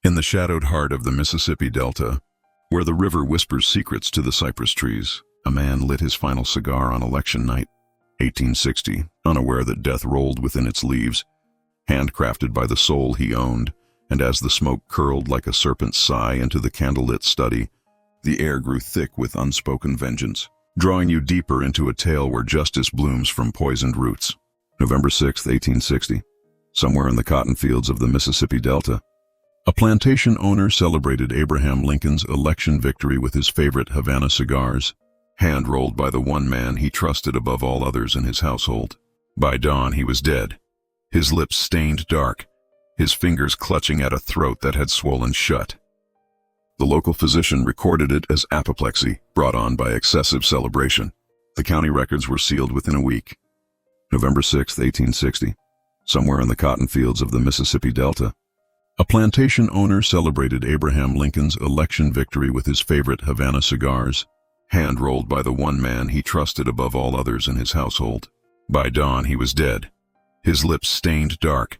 In the shadowed heart of the Mississippi Delta, where the river whispers secrets to the cypress trees, a man lit his final cigar on election night, 1860, unaware that death rolled within its leaves, handcrafted by the soul he owned, and as the smoke curled like a serpent's sigh into the candlelit study, the air grew thick with unspoken vengeance, drawing you deeper into a tale where justice blooms from poisoned roots. November 6, 1860, somewhere in the cotton fields of the Mississippi Delta, a plantation owner celebrated Abraham Lincoln's election victory with his favorite Havana cigars, hand-rolled by the one man he trusted above all others in his household. By dawn, he was dead, his lips stained dark, his fingers clutching at a throat that had swollen shut. The local physician recorded it as apoplexy, brought on by excessive celebration. The county records were sealed within a week. November 6, 1860, somewhere in the cotton fields of the Mississippi Delta, a plantation owner celebrated Abraham Lincoln's election victory with his favorite Havana cigars, hand-rolled by the one man he trusted above all others in his household. By dawn, he was dead, his lips stained dark,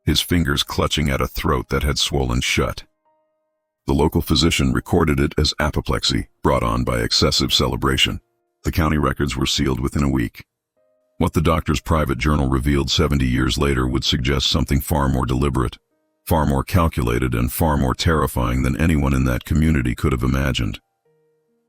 his fingers clutching at a throat that had swollen shut. The local physician recorded it as apoplexy, brought on by excessive celebration. The county records were sealed within a week. What the doctor's private journal revealed 70 years later would suggest something far more deliberate, far more calculated, and far more terrifying than anyone in that community could have imagined.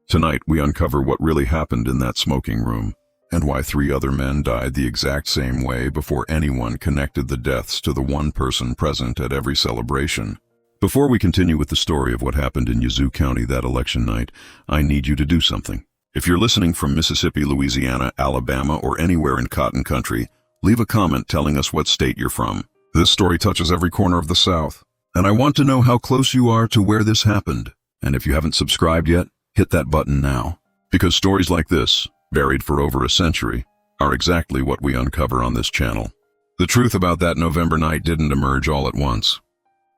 Tonight, we uncover what really happened in that smoking room, and why 3 other men died the exact same way before anyone connected the deaths to the one person present at every celebration. Before we continue with the story of what happened in Yazoo County that election night, I need you to do something. If you're listening from Mississippi, Louisiana, Alabama, or anywhere in cotton country, leave a comment telling us what state you're from. This story touches every corner of the South, and I want to know how close you are to where this happened. And if you haven't subscribed yet, hit that button now. Because stories like this, buried for over a century, are exactly what we uncover on this channel. The truth about that November night didn't emerge all at once.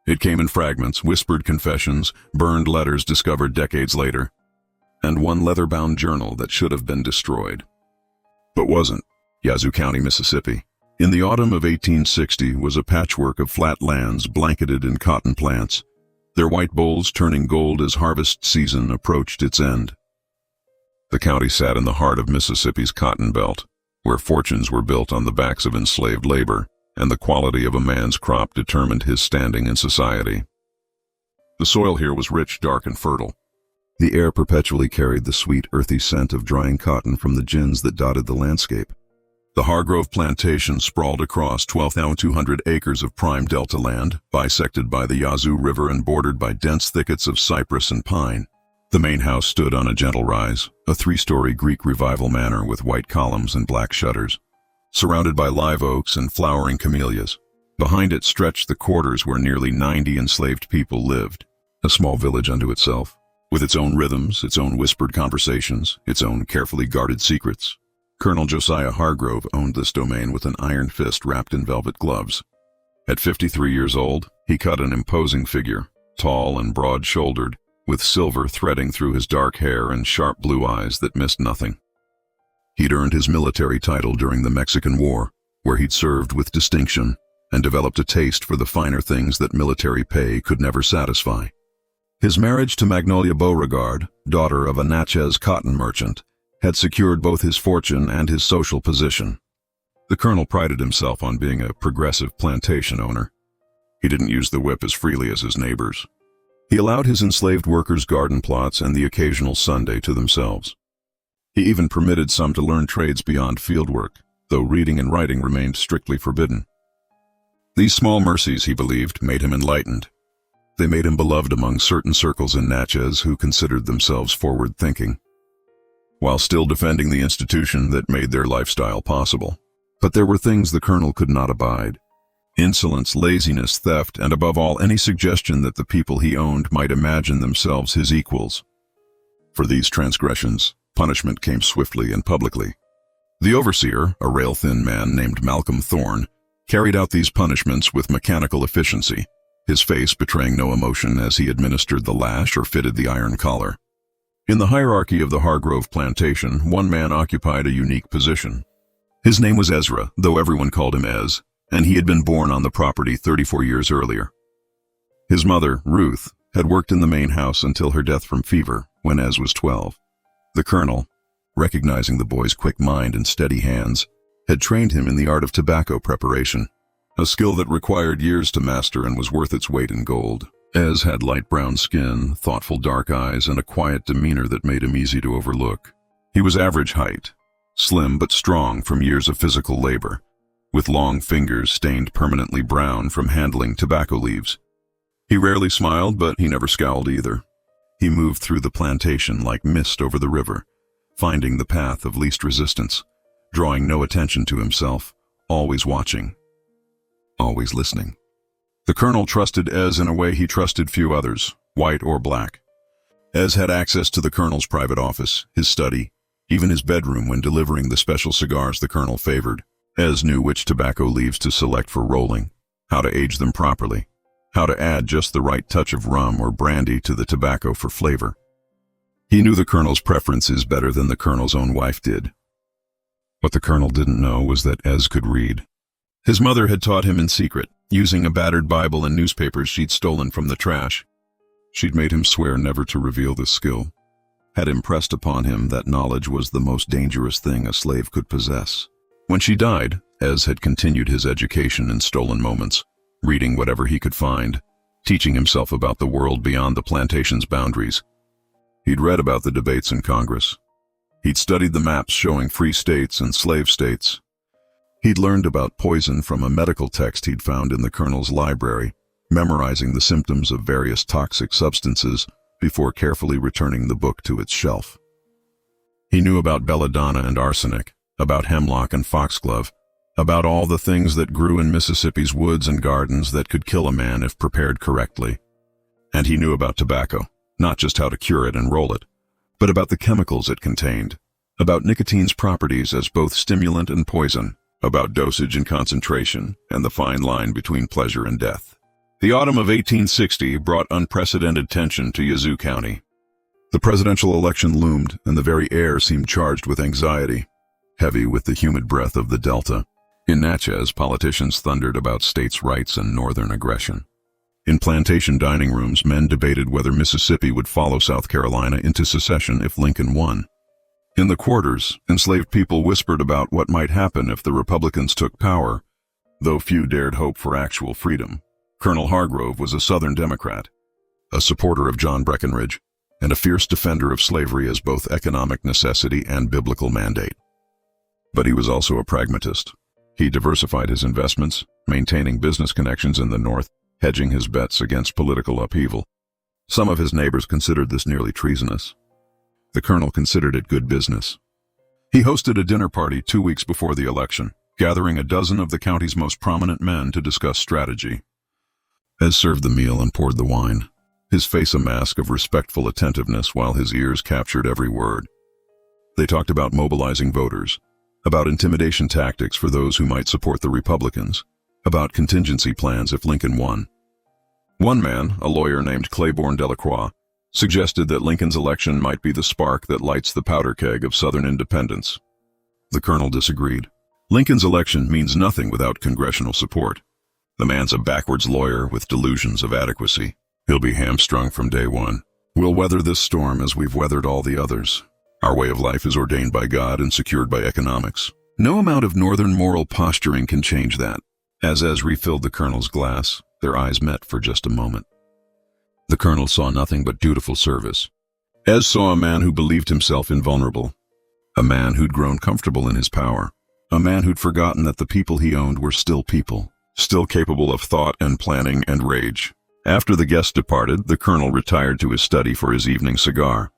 It came in fragments, whispered confessions, burned letters discovered decades later, and one leather-bound journal that should have been destroyed, but wasn't. Yazoo County, Mississippi, in the autumn of 1860, was a patchwork of flat lands blanketed in cotton plants, their white bowls turning gold as harvest season approached its end. The county sat in the heart of Mississippi's cotton belt, where fortunes were built on the backs of enslaved labor, and the quality of a man's crop determined his standing in society. The soil here was rich, dark, and fertile. The air perpetually carried the sweet, earthy scent of drying cotton from the gins that dotted the landscape. The Hargrove Plantation sprawled across 12,200 acres of prime delta land, bisected by the Yazoo River and bordered by dense thickets of cypress and pine. The main house stood on a gentle rise, a 3-story Greek Revival manor with white columns and black shutters, surrounded by live oaks and flowering camellias. Behind it stretched the quarters where nearly 90 enslaved people lived, a small village unto itself, with its own rhythms, its own whispered conversations, its own carefully guarded secrets. Colonel Josiah Hargrove owned this domain with an iron fist wrapped in velvet gloves. At 53 years old, he cut an imposing figure, tall and broad-shouldered, with silver threading through his dark hair and sharp blue eyes that missed nothing. He'd earned his military title during the Mexican War, where he'd served with distinction and developed a taste for the finer things that military pay could never satisfy. His marriage to Magnolia Beauregard, daughter of a Natchez cotton merchant, had secured both his fortune and his social position. The colonel prided himself on being a progressive plantation owner. He didn't use the whip as freely as his neighbors. He allowed his enslaved workers garden plots and the occasional Sunday to themselves. He even permitted some to learn trades beyond fieldwork, though reading and writing remained strictly forbidden. These small mercies, he believed, made him enlightened. They made him beloved among certain circles in Natchez who considered themselves forward-thinking, while still defending the institution that made their lifestyle possible. But there were things the colonel could not abide: insolence, laziness, theft, and above all, any suggestion that the people he owned might imagine themselves his equals. For these transgressions, punishment came swiftly and publicly. The overseer, a rail-thin man named Malcolm Thorne, carried out these punishments with mechanical efficiency, his face betraying no emotion as he administered the lash or fitted the iron collar. In the hierarchy of the Hargrove Plantation, one man occupied a unique position. His name was Ezra, though everyone called him Ez, and he had been born on the property 34 years earlier. His mother, Ruth, had worked in the main house until her death from fever when Ez was 12. The colonel, recognizing the boy's quick mind and steady hands, had trained him in the art of tobacco preparation, a skill that required years to master and was worth its weight in gold. Ez had light brown skin, thoughtful dark eyes, and a quiet demeanor that made him easy to overlook. He was average height, slim but strong from years of physical labor, with long fingers stained permanently brown from handling tobacco leaves. He rarely smiled, but he never scowled either. He moved through the plantation like mist over the river, finding the path of least resistance, drawing no attention to himself, always watching, always listening. The colonel trusted Ez in a way he trusted few others, white or black. Ez had access to the colonel's private office, his study, even his bedroom when delivering the special cigars the colonel favored. Ez knew which tobacco leaves to select for rolling, how to age them properly, how to add just the right touch of rum or brandy to the tobacco for flavor. He knew the colonel's preferences better than the colonel's own wife did. What the colonel didn't know was that Ez could read. His mother had taught him in secret, using a battered Bible and newspapers she'd stolen from the trash. She'd made him swear never to reveal this skill, had impressed upon him that knowledge was the most dangerous thing a slave could possess. When she died, Ez had continued his education in stolen moments, reading whatever he could find, teaching himself about the world beyond the plantation's boundaries. He'd read about the debates in Congress. He'd studied the maps showing free states and slave states. He'd learned about poison from a medical text he'd found in the colonel's library, memorizing the symptoms of various toxic substances before carefully returning the book to its shelf. He knew about belladonna and arsenic, about hemlock and foxglove, about all the things that grew in Mississippi's woods and gardens that could kill a man if prepared correctly. And he knew about tobacco, not just how to cure it and roll it, but about the chemicals it contained, about nicotine's properties as both stimulant and poison, about dosage and concentration, and the fine line between pleasure and death. The autumn of 1860 brought unprecedented tension to Yazoo County. The presidential election loomed, and the very air seemed charged with anxiety, heavy with the humid breath of the Delta. In Natchez, politicians thundered about states' rights and northern aggression. In plantation dining rooms, men debated whether Mississippi would follow South Carolina into secession if Lincoln won. In the quarters, enslaved people whispered about what might happen if the Republicans took power, though few dared hope for actual freedom. Colonel Hargrove was a Southern Democrat, a supporter of John Breckinridge, and a fierce defender of slavery as both economic necessity and biblical mandate. But he was also a pragmatist. He diversified his investments, maintaining business connections in the North, hedging his bets against political upheaval. Some of his neighbors considered this nearly treasonous. The colonel considered it good business. He hosted a dinner party 2 weeks before the election, gathering a dozen of the county's most prominent men to discuss strategy. Ez served the meal and poured the wine, his face a mask of respectful attentiveness while his ears captured every word. They talked about mobilizing voters, about intimidation tactics for those who might support the Republicans, about contingency plans if Lincoln won. One man, a lawyer named Claiborne Delacroix, suggested that Lincoln's election might be the spark that lights the powder keg of Southern independence. The colonel disagreed. Lincoln's election means nothing without congressional support. The man's a backwards lawyer with delusions of adequacy. He'll be hamstrung from day one. We'll weather this storm as we've weathered all the others. Our way of life is ordained by God and secured by economics. No amount of northern moral posturing can change that. As Ez refilled the colonel's glass, their eyes met for just a moment. The colonel saw nothing but dutiful service. Ez saw a man who believed himself invulnerable, a man who'd grown comfortable in his power, a man who'd forgotten that the people he owned were still people, still capable of thought and planning and rage. After the guest departed, the colonel retired to his study for his evening cigar.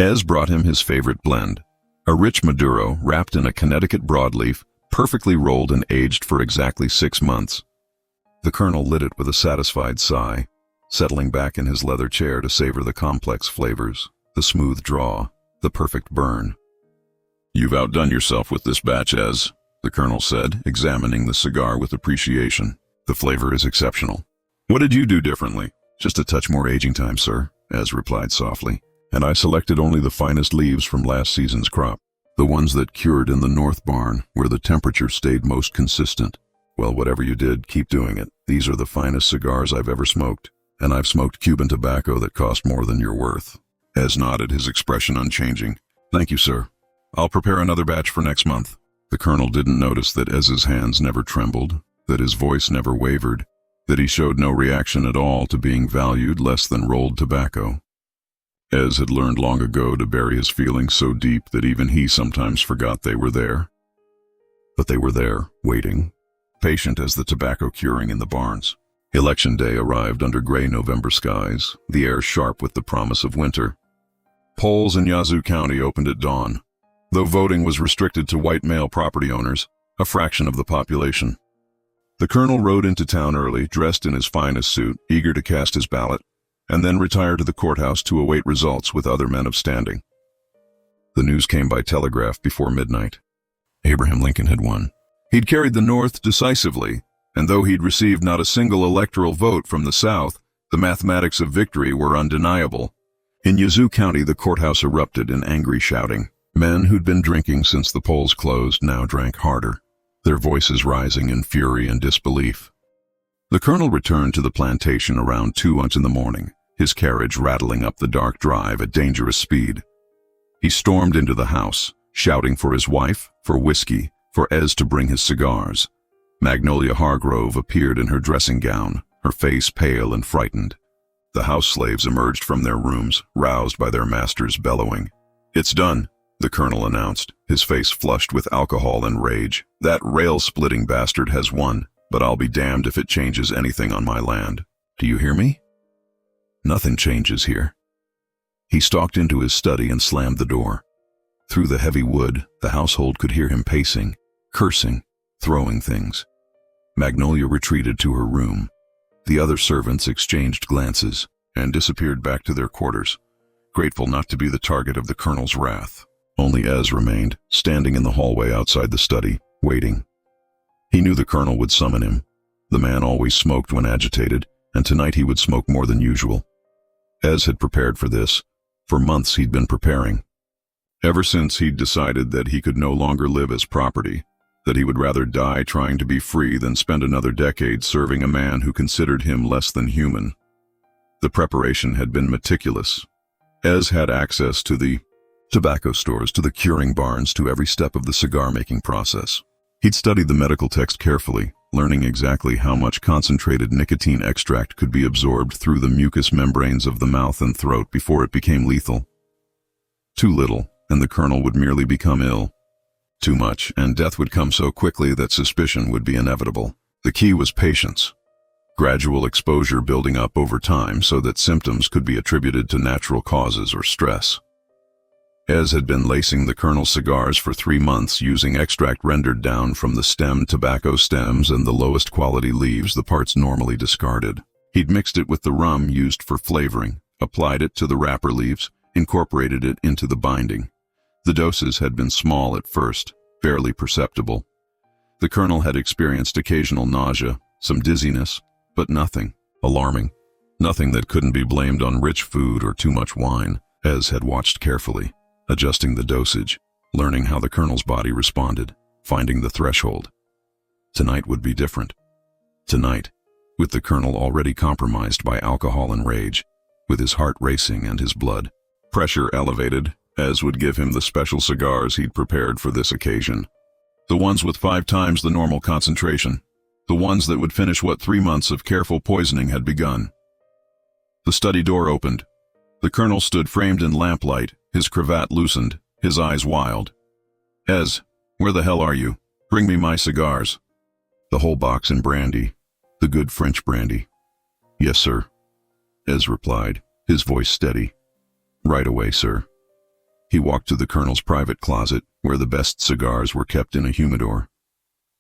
Ez brought him his favorite blend, a rich Maduro wrapped in a Connecticut broadleaf, perfectly rolled and aged for exactly 6 months. The colonel lit it with a satisfied sigh, settling back in his leather chair to savor the complex flavors, the smooth draw, the perfect burn. "You've outdone yourself with this batch, Ez," the colonel said, examining the cigar with appreciation. "The flavor is exceptional. What did you do differently?" "Just a touch more aging time, sir," Ez replied softly. "And I selected only the finest leaves from last season's crop, the ones that cured in the north barn, where the temperature stayed most consistent. Well, whatever you did, keep doing it. These are the finest cigars I've ever smoked, and I've smoked Cuban tobacco that cost more than you're worth." Ez nodded, his expression unchanging. "Thank you, sir. I'll prepare another batch for next month." The colonel didn't notice that Ez's hands never trembled, that his voice never wavered, that he showed no reaction at all to being valued less than rolled tobacco. Ez had learned long ago to bury his feelings so deep that even he sometimes forgot they were there. But they were there, waiting, patient as the tobacco curing in the barns. Election day arrived under gray November skies, the air sharp with the promise of winter. Polls in Yazoo County opened at dawn, though voting was restricted to white male property owners, a fraction of the population. The colonel rode into town early, dressed in his finest suit, eager to cast his ballot, and then retired to the courthouse to await results with other men of standing. The news came by telegraph before midnight. Abraham Lincoln had won. He'd carried the North decisively, and though he'd received not a single electoral vote from the South, the mathematics of victory were undeniable. In Yazoo County, the courthouse erupted in angry shouting. Men who'd been drinking since the polls closed now drank harder, their voices rising in fury and disbelief. The colonel returned to the plantation around 2 in the morning, his carriage rattling up the dark drive at dangerous speed. He stormed into the house, shouting for his wife, for whiskey, for Ez to bring his cigars. Magnolia Hargrove appeared in her dressing gown, her face pale and frightened. The house slaves emerged from their rooms, roused by their masters bellowing. "It's done," the colonel announced, his face flushed with alcohol and rage. "That rail-splitting bastard has won, but I'll be damned if it changes anything on my land. Do you hear me? Nothing changes here." He stalked into his study and slammed the door. Through the heavy wood, the household could hear him pacing, cursing, throwing things. Magnolia retreated to her room. The other servants exchanged glances and disappeared back to their quarters, grateful not to be the target of the colonel's wrath. Only Ez remained, standing in the hallway outside the study, waiting. He knew the colonel would summon him. The man always smoked when agitated, and tonight he would smoke more than usual. Ez had prepared for this. For months he'd been preparing. Ever since he'd decided that he could no longer live as property, that he would rather die trying to be free than spend another decade serving a man who considered him less than human. The preparation had been meticulous. Ez had access to the tobacco stores, to the curing barns, to every step of the cigar-making process. He'd studied the medical text carefully, learning exactly how much concentrated nicotine extract could be absorbed through the mucous membranes of the mouth and throat before it became lethal. Too little, and the colonel would merely become ill. Too much, and death would come so quickly that suspicion would be inevitable. The key was patience. Gradual exposure building up over time so that symptoms could be attributed to natural causes or stress. Ez had been lacing the colonel's cigars for 3 months using extract rendered down from the stem tobacco stems and the lowest quality leaves, the parts normally discarded. He'd mixed it with the rum used for flavoring, applied it to the wrapper leaves, incorporated it into the binding. The doses had been small at first, barely perceptible. The colonel had experienced occasional nausea, some dizziness, but nothing alarming. Nothing that couldn't be blamed on rich food or too much wine. Ez had watched carefully, adjusting the dosage, learning how the colonel's body responded, finding the threshold. Tonight would be different. Tonight, with the colonel already compromised by alcohol and rage, with his heart racing and his blood pressure elevated, Ez would give him the special cigars he'd prepared for this occasion. The ones with 5 times the normal concentration. The ones that would finish what 3 months of careful poisoning had begun. The study door opened. The colonel stood framed in lamplight, his cravat loosened, his eyes wild. "Ez, where the hell are you? Bring me my cigars." "The whole box in brandy. The good French brandy." "Yes, sir," Ez replied, his voice steady. "Right away, sir." He walked to the colonel's private closet, where the best cigars were kept in a humidor.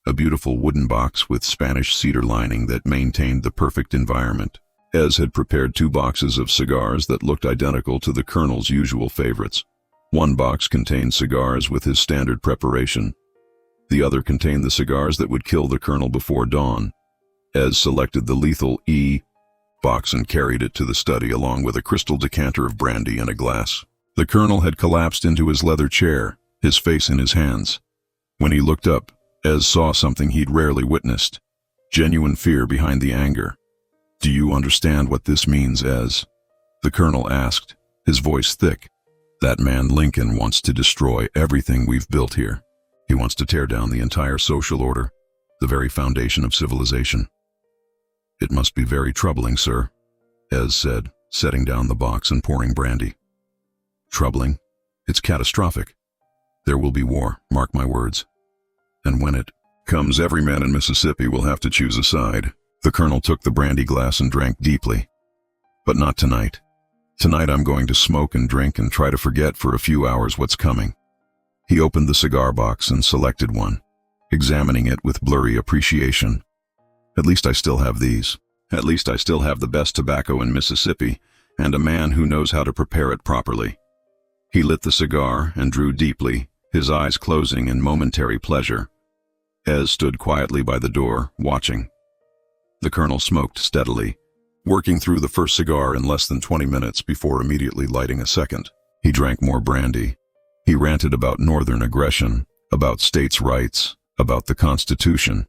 A beautiful wooden box with Spanish cedar lining that maintained the perfect environment. Ez had prepared 2 boxes of cigars that looked identical to the colonel's usual favorites. One box contained cigars with his standard preparation. The other contained the cigars that would kill the colonel before dawn. Ez selected the lethal E box and carried it to the study along with a crystal decanter of brandy and a glass. The colonel had collapsed into his leather chair, his face in his hands. When he looked up, Ez saw something he'd rarely witnessed: genuine fear behind the anger. "Do you understand what this means, Ez?" the colonel asked, his voice thick. "That man Lincoln wants to destroy everything we've built here. He wants to tear down the entire social order, the very foundation of civilization." "It must be very troubling, sir," Ez said, setting down the box and pouring brandy. "Troubling? It's catastrophic. There will be war, mark my words. And when it comes, every man in Mississippi will have to choose a side." The colonel took the brandy glass and drank deeply. "But not tonight. Tonight I'm going to smoke and drink and try to forget for a few hours what's coming." He opened the cigar box and selected one, examining it with blurry appreciation. "At least I still have these. At least I still have the best tobacco in Mississippi, and a man who knows how to prepare it properly." He lit the cigar and drew deeply, his eyes closing in momentary pleasure. Ez stood quietly by the door, watching. The colonel smoked steadily, working through the first cigar in less than 20 minutes before immediately lighting a second. He drank more brandy. He ranted about northern aggression, about states' rights, about the Constitution.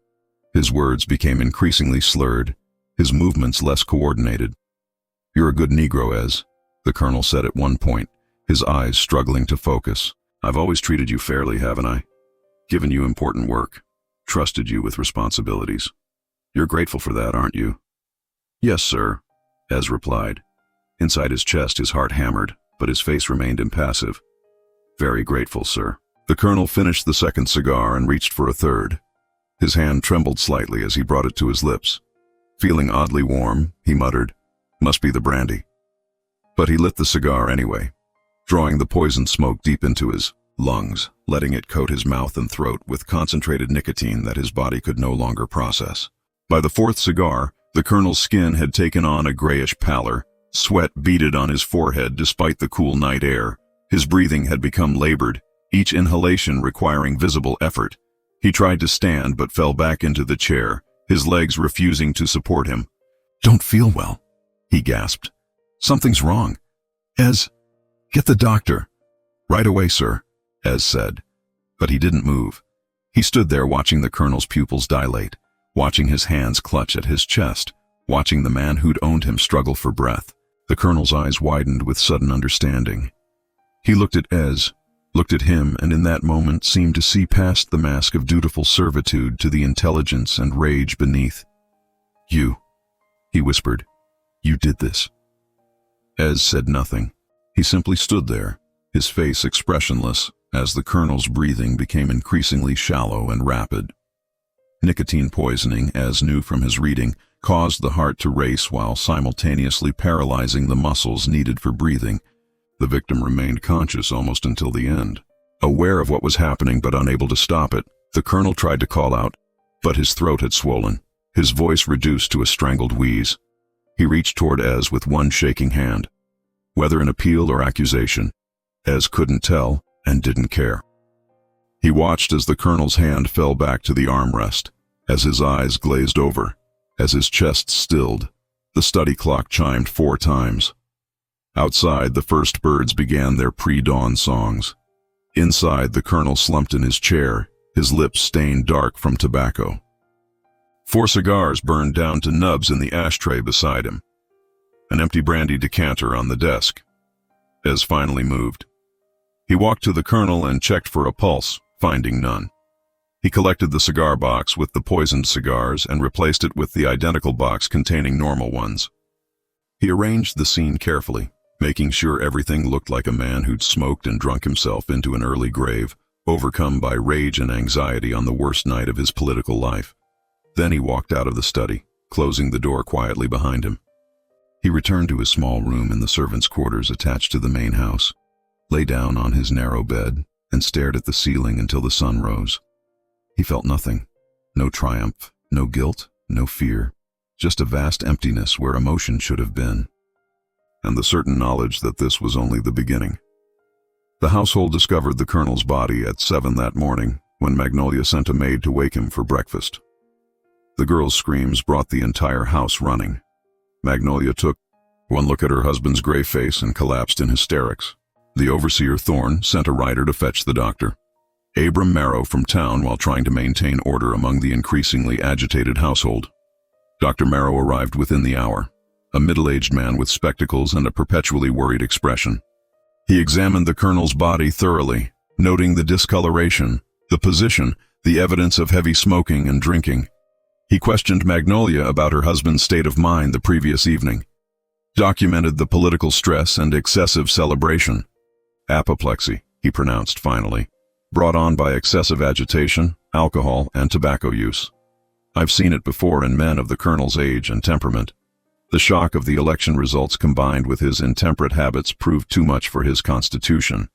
His words became increasingly slurred, his movements less coordinated. "You're a good Negro, Ez," the colonel said at one point, his eyes struggling to focus. "I've always treated you fairly, haven't I? Given you important work, trusted you with responsibilities. You're grateful for that, aren't you?" "Yes, sir," Ez replied. Inside his chest, his heart hammered, but his face remained impassive. "Very grateful, sir." The colonel finished the second cigar and reached for a third. His hand trembled slightly as he brought it to his lips. Feeling oddly warm, he muttered, "Must be the brandy." But he lit the cigar anyway, drawing the poisoned smoke deep into his lungs, letting it coat his mouth and throat with concentrated nicotine that his body could no longer process. By the fourth cigar, the colonel's skin had taken on a grayish pallor, sweat beaded on his forehead despite the cool night air. His breathing had become labored, each inhalation requiring visible effort. He tried to stand but fell back into the chair, his legs refusing to support him. "Don't feel well," he gasped. "Something's wrong. Ez, get the doctor." "Right away, sir," Ez said. But he didn't move. He stood there watching the colonel's pupils dilate, watching his hands clutch at his chest, watching the man who'd owned him struggle for breath. The colonel's eyes widened with sudden understanding. He looked at Ez, looked at him, and in that moment seemed to see past the mask of dutiful servitude to the intelligence and rage beneath. "You," he whispered, "you did this." Ez said nothing. He simply stood there, his face expressionless, as the colonel's breathing became increasingly shallow and rapid. Nicotine poisoning, Ez knew from his reading, caused the heart to race while simultaneously paralyzing the muscles needed for breathing. The victim remained conscious almost until the end. Aware of what was happening but unable to stop it, the colonel tried to call out, but his throat had swollen, his voice reduced to a strangled wheeze. He reached toward Ez with one shaking hand. Whether an appeal or accusation, Ez couldn't tell and didn't care. He watched as the colonel's hand fell back to the armrest, as his eyes glazed over, as his chest stilled. The study clock chimed 4 times. Outside, the first birds began their pre-dawn songs. Inside, the colonel slumped in his chair, his lips stained dark from tobacco. 4 cigars burned down to nubs in the ashtray beside him. An empty brandy decanter on the desk. Ez finally moved. He walked to the colonel and checked for a pulse, finding none. He collected the cigar box with the poisoned cigars and replaced it with the identical box containing normal ones. He arranged the scene carefully, making sure everything looked like a man who'd smoked and drunk himself into an early grave, overcome by rage and anxiety on the worst night of his political life. Then he walked out of the study, closing the door quietly behind him. He returned to his small room in the servants' quarters attached to the main house, lay down on his narrow bed, and stared at the ceiling until the sun rose. He felt nothing. No triumph, no guilt, no fear. Just a vast emptiness where emotion should have been. And the certain knowledge that this was only the beginning. The household discovered the colonel's body at 7 that morning, when Magnolia sent a maid to wake him for breakfast. The girl's screams brought the entire house running. Magnolia took one look at her husband's gray face and collapsed in hysterics. The overseer, Thorne, sent a rider to fetch the doctor. Abram Marrow from town while trying to maintain order among the increasingly agitated household. Dr. Marrow arrived within the hour, a middle-aged man with spectacles and a perpetually worried expression. He examined the colonel's body thoroughly, noting the discoloration, the position, the evidence of heavy smoking and drinking. He questioned Magnolia about her husband's state of mind the previous evening, documented the political stress and excessive celebration. Apoplexy, he pronounced finally, brought on by excessive agitation, alcohol, and tobacco use. I've seen it before in men of the colonel's age and temperament. The shock of the election results combined with his intemperate habits proved too much for his constitution.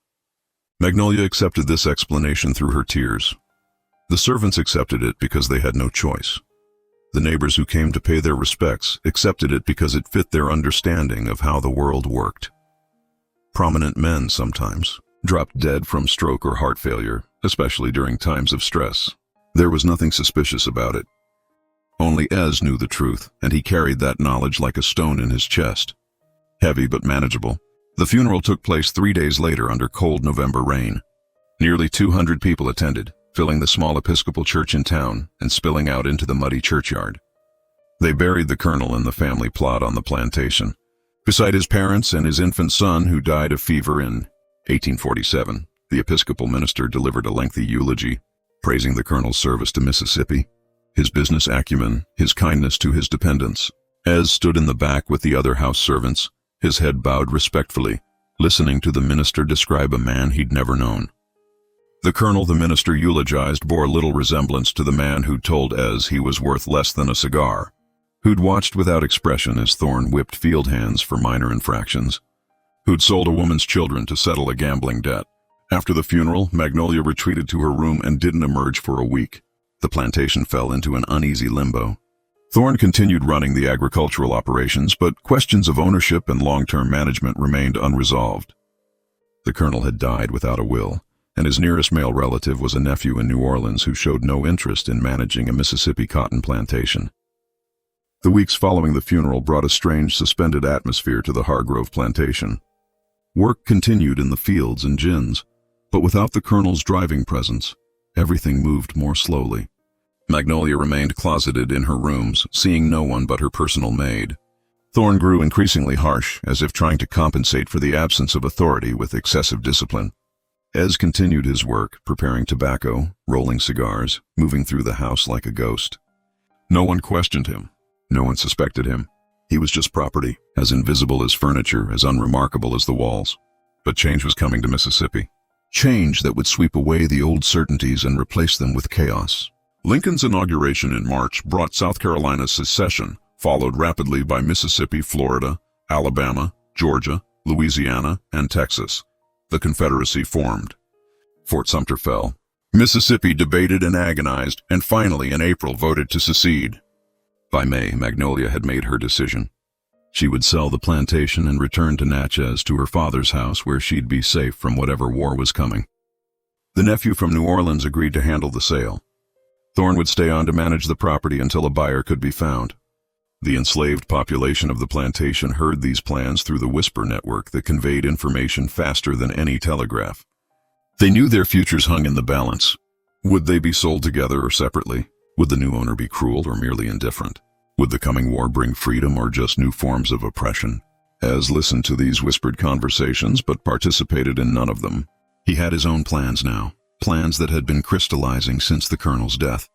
Magnolia accepted this explanation through her tears. The servants accepted it because they had no choice. The neighbors who came to pay their respects accepted it because it fit their understanding of how the world worked. Prominent men sometimes dropped dead from stroke or heart failure, especially during times of stress. There was nothing suspicious about it. Only Ez knew the truth, and he carried that knowledge like a stone in his chest. Heavy but manageable. The funeral took place 3 days later under cold November rain. Nearly 200 people attended, filling the small Episcopal church in town and spilling out into the muddy churchyard. They buried the colonel in the family plot on the plantation, beside his parents and his infant son who died of fever in 1847. The Episcopal minister delivered a lengthy eulogy, praising the colonel's service to Mississippi, his business acumen, his kindness to his dependents. Ez stood in the back with the other house servants, his head bowed respectfully, listening to the minister describe a man he'd never known. The colonel the minister eulogized bore little resemblance to the man who'd told Ez he was worth less than a cigar, who'd watched without expression as Thorne whipped field hands for minor infractions, who'd sold a woman's children to settle a gambling debt. After the funeral, Magnolia retreated to her room and didn't emerge for a week. The plantation fell into an uneasy limbo. Thorne continued running the agricultural operations, but questions of ownership and long-term management remained unresolved. The colonel had died without a will, and his nearest male relative was a nephew in New Orleans who showed no interest in managing a Mississippi cotton plantation. The weeks following the funeral brought a strange suspended atmosphere to the Hargrove plantation. Work continued in the fields and gins, but without the colonel's driving presence, everything moved more slowly. Magnolia remained closeted in her rooms, seeing no one but her personal maid. Thorne grew increasingly harsh, as if trying to compensate for the absence of authority with excessive discipline. Ez continued his work, preparing tobacco, rolling cigars, moving through the house like a ghost. No one questioned him. No one suspected him. He was just property, as invisible as furniture, as unremarkable as the walls. But change was coming to Mississippi. Change that would sweep away the old certainties and replace them with chaos. Lincoln's inauguration in March brought South Carolina's secession, followed rapidly by Mississippi, Florida, Alabama, Georgia, Louisiana, and Texas. The Confederacy formed. Fort Sumter fell. Mississippi debated and agonized, and finally in April voted to secede. By May, Magnolia had made her decision. She would sell the plantation and return to Natchez to her father's house where she'd be safe from whatever war was coming. The nephew from New Orleans agreed to handle the sale. Thorne would stay on to manage the property until a buyer could be found. The enslaved population of the plantation heard these plans through the whisper network that conveyed information faster than any telegraph. They knew their futures hung in the balance. Would they be sold together or separately? Would the new owner be cruel or merely indifferent? Would the coming war bring freedom or just new forms of oppression? Ez listened to these whispered conversations but participated in none of them. He had his own plans now, plans that had been crystallizing since the colonel's death.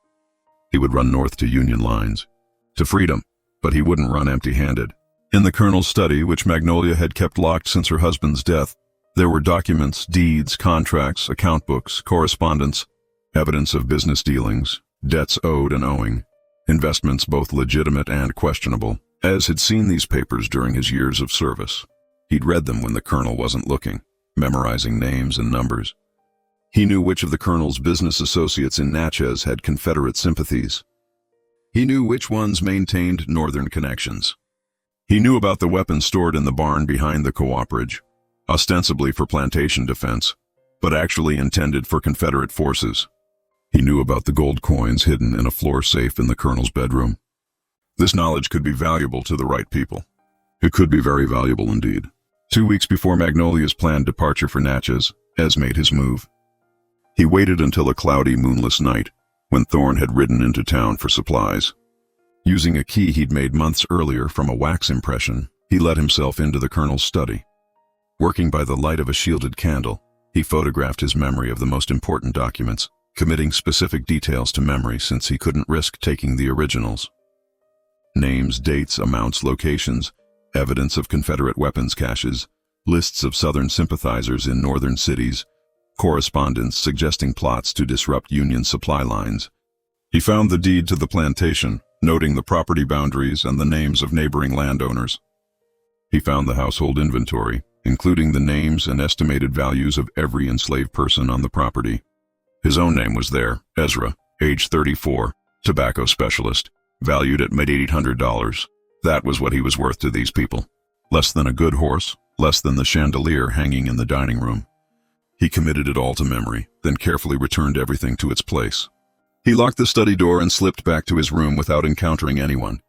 He would run north to Union lines, to freedom, but he wouldn't run empty-handed. In the colonel's study, which Magnolia had kept locked since her husband's death, there were documents, deeds, contracts, account books, correspondence, evidence of business dealings, debts owed and owing, investments both legitimate and questionable. Ez had seen these papers during his years of service. He'd read them when the colonel wasn't looking, memorizing names and numbers. He knew which of the colonel's business associates in Natchez had Confederate sympathies. He knew which ones maintained Northern connections. He knew about the weapons stored in the barn behind the cooperage, ostensibly for plantation defense, but actually intended for Confederate forces. He knew about the gold coins hidden in a floor safe in the colonel's bedroom. This knowledge could be valuable to the right people. It could be very valuable indeed. 2 weeks before Magnolia's planned departure for Natchez, Ez made his move. He waited until a cloudy, moonless night, when Thorne had ridden into town for supplies. Using a key he'd made months earlier from a wax impression, he let himself into the colonel's study. Working by the light of a shielded candle, he photographed his memory of the most important documents, committing specific details to memory since he couldn't risk taking the originals. Names, dates, amounts, locations, evidence of Confederate weapons caches, lists of Southern sympathizers in northern cities, correspondence suggesting plots to disrupt Union supply lines. He found the deed to the plantation, noting the property boundaries and the names of neighboring landowners. He found the household inventory, including the names and estimated values of every enslaved person on the property. His own name was there, Ezra, age 34, tobacco specialist, valued at $800. That was what he was worth to these people. Less than a good horse, less than the chandelier hanging in the dining room. He committed it all to memory, then carefully returned everything to its place. He locked the study door and slipped back to his room without encountering anyone.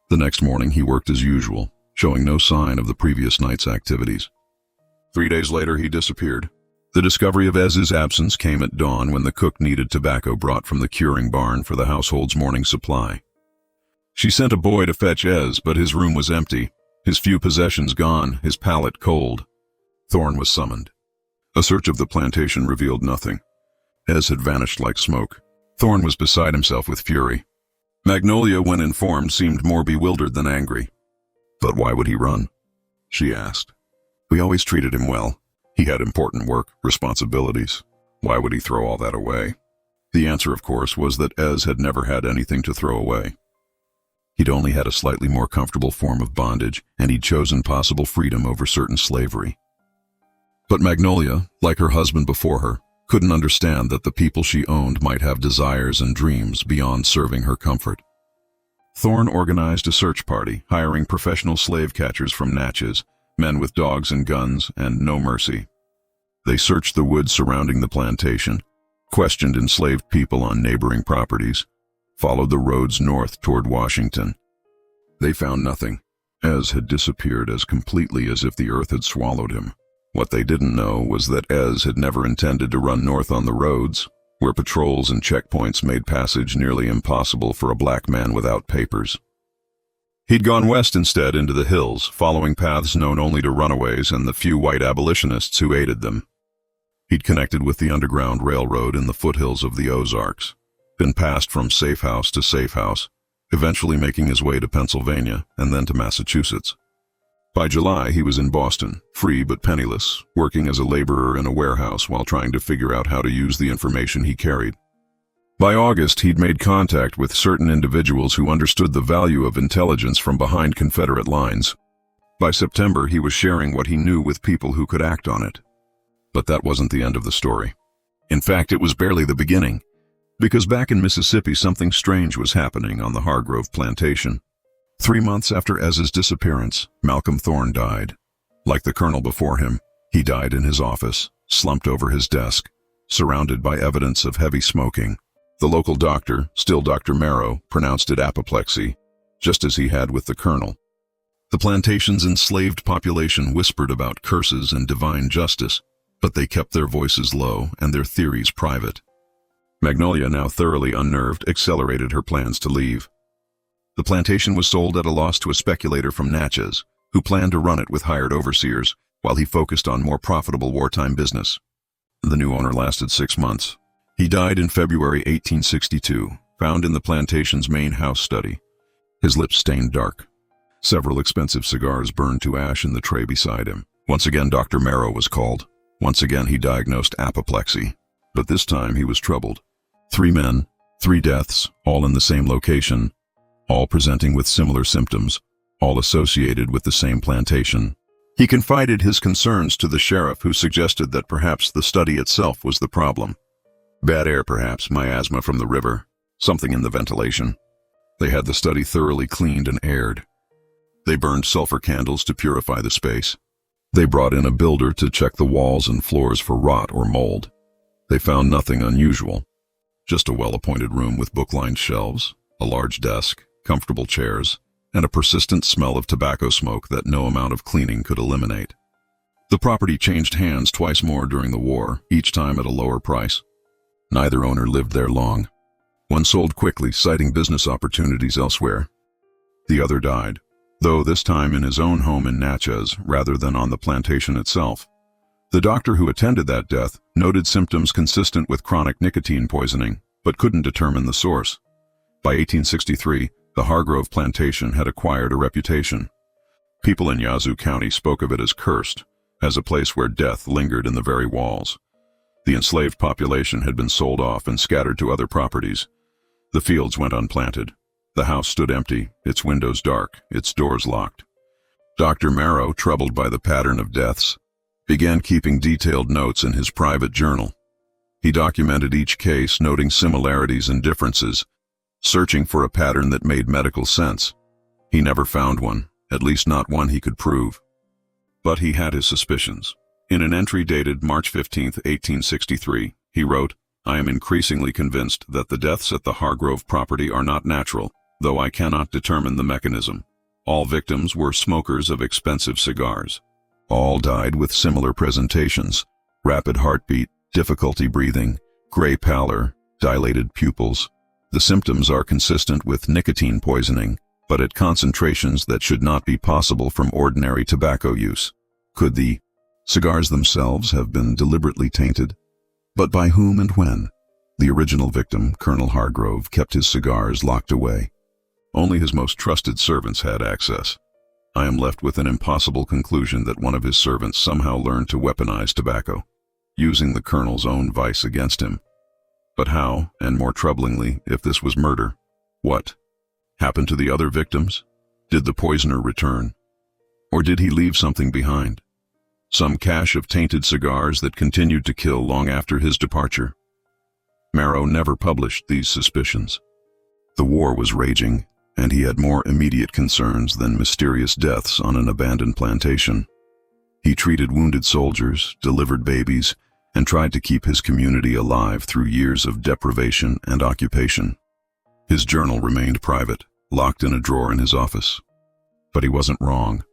The next morning he worked as usual, showing no sign of the previous night's activities. 3 days later he disappeared. The discovery of Ez's absence came at dawn when the cook needed tobacco brought from the curing barn for the household's morning supply. She sent a boy to fetch Ez, but his room was empty, his few possessions gone, his palate cold. Thorne was summoned. A search of the plantation revealed nothing. Ez had vanished like smoke. Thorne was beside himself with fury. Magnolia, when informed, seemed more bewildered than angry. "But why would he run?" she asked. "We always treated him well. He had important work, responsibilities. Why would he throw all that away?" The answer, of course, was that Ez had never had anything to throw away. He'd only had a slightly more comfortable form of bondage, and he'd chosen possible freedom over certain slavery. But Magnolia, like her husband before her, couldn't understand that the people she owned might have desires and dreams beyond serving her comfort. Thorne organized a search party, hiring professional slave catchers from Natchez, men with dogs and guns, and no mercy. They searched the woods surrounding the plantation, questioned enslaved people on neighboring properties, followed the roads north toward Washington. They found nothing. Ez had disappeared as completely as if the earth had swallowed him. What they didn't know was that Ez had never intended to run north on the roads, where patrols and checkpoints made passage nearly impossible for a black man without papers. He'd gone west instead into the hills, following paths known only to runaways and the few white abolitionists who aided them. He'd connected with the Underground Railroad in the foothills of the Ozarks, been passed from safe house to safe house, eventually making his way to Pennsylvania and then to Massachusetts. By July, he was in Boston, free but penniless, working as a laborer in a warehouse while trying to figure out how to use the information he carried. By August, he'd made contact with certain individuals who understood the value of intelligence from behind Confederate lines. By September, he was sharing what he knew with people who could act on it. But that wasn't the end of the story. In fact, it was barely the beginning. Because back in Mississippi, something strange was happening on the Hargrove Plantation. 3 months after Ez's disappearance, Malcolm Thorne died. Like the colonel before him, he died in his office, slumped over his desk, surrounded by evidence of heavy smoking. The local doctor, still Dr. Marrow, pronounced it apoplexy, just as he had with the colonel. The plantation's enslaved population whispered about curses and divine justice, but they kept their voices low and their theories private. Magnolia, now thoroughly unnerved, accelerated her plans to leave. The plantation was sold at a loss to a speculator from Natchez, who planned to run it with hired overseers, while he focused on more profitable wartime business. The new owner lasted 6 months. He died in February 1862, found in the plantation's main house study. His lips stained dark. Several expensive cigars burned to ash in the tray beside him. Once again, Dr. Marrow was called. Once again, he diagnosed apoplexy. But this time, he was troubled. 3 men, 3 deaths, all in the same location, all presenting with similar symptoms, all associated with the same plantation. He confided his concerns to the sheriff, who suggested that perhaps the study itself was the problem. Bad air, perhaps, miasma from the river, something in the ventilation. They had the study thoroughly cleaned and aired. They burned sulfur candles to purify the space. They brought in a builder to check the walls and floors for rot or mold. They found nothing unusual. Just a well-appointed room with book-lined shelves, a large desk, comfortable chairs, and a persistent smell of tobacco smoke that no amount of cleaning could eliminate. The property changed hands twice more during the war, each time at a lower price. Neither owner lived there long. One sold quickly, citing business opportunities elsewhere, The other died, though this time in his own home in Natchez rather than on the plantation itself. The doctor who attended that death noted symptoms consistent with chronic nicotine poisoning, but couldn't determine the source. By 1863, the Hargrove Plantation had acquired a reputation. People in Yazoo County spoke of it as cursed, as a place where death lingered in the very walls. The enslaved population had been sold off and scattered to other properties. The fields went unplanted. The house stood empty, its windows dark, its doors locked. Dr. Marrow, troubled by the pattern of deaths, began keeping detailed notes in his private journal. He documented each case, noting similarities and differences, searching for a pattern that made medical sense. He never found one, at least not one he could prove. But he had his suspicions. In an entry dated March 15, 1863, he wrote, "I am increasingly convinced that the deaths at the Hargrove property are not natural, though I cannot determine the mechanism. All victims were smokers of expensive cigars. All died with similar presentations: rapid heartbeat, difficulty breathing, gray pallor, dilated pupils. The symptoms are consistent with nicotine poisoning, but at concentrations that should not be possible from ordinary tobacco use. Could the cigars themselves have been deliberately tainted? But by whom and when? The original victim, Colonel Hargrove, kept his cigars locked away. Only his most trusted servants had access. I am left with an impossible conclusion that one of his servants somehow learned to weaponize tobacco, using the Colonel's own vice against him. But how, and more troublingly, if this was murder? What happened to the other victims? Did the poisoner return? Or did he leave something behind? Some cache of tainted cigars that continued to kill long after his departure? Marrow never published these suspicions. The war was raging, and he had more immediate concerns than mysterious deaths on an abandoned plantation. He treated wounded soldiers, delivered babies, and tried to keep his community alive through years of deprivation and occupation. His journal remained private, locked in a drawer in his office. But he wasn't wrong.